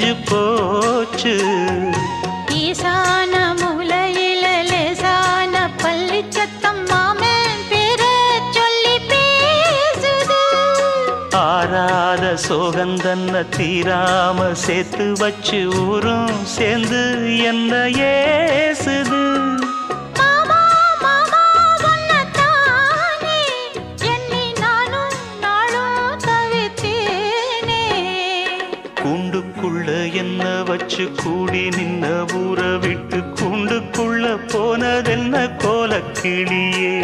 தெரிஞ்சு போச்சு. ஈசான மூலையில லேசான பள்ளி சத்தம் மாமன் பேர சொல்லி பேசுது. ஆறாத சோகந்தன்ன தீராம சேர்த்து வச்சு ஊரும் சேர்ந்து என்ன ஏசுது. மாமா மாமா உன்னத்தானே எண்ணி நானும் நாளும் தவித்தேனே. கூண்டுக்குள்ள என்ன வச்சு கூடி நின்ன ஊரை விட்டு கூண்டுக்குள்ள போனதென்ன கோலக்கிளியே.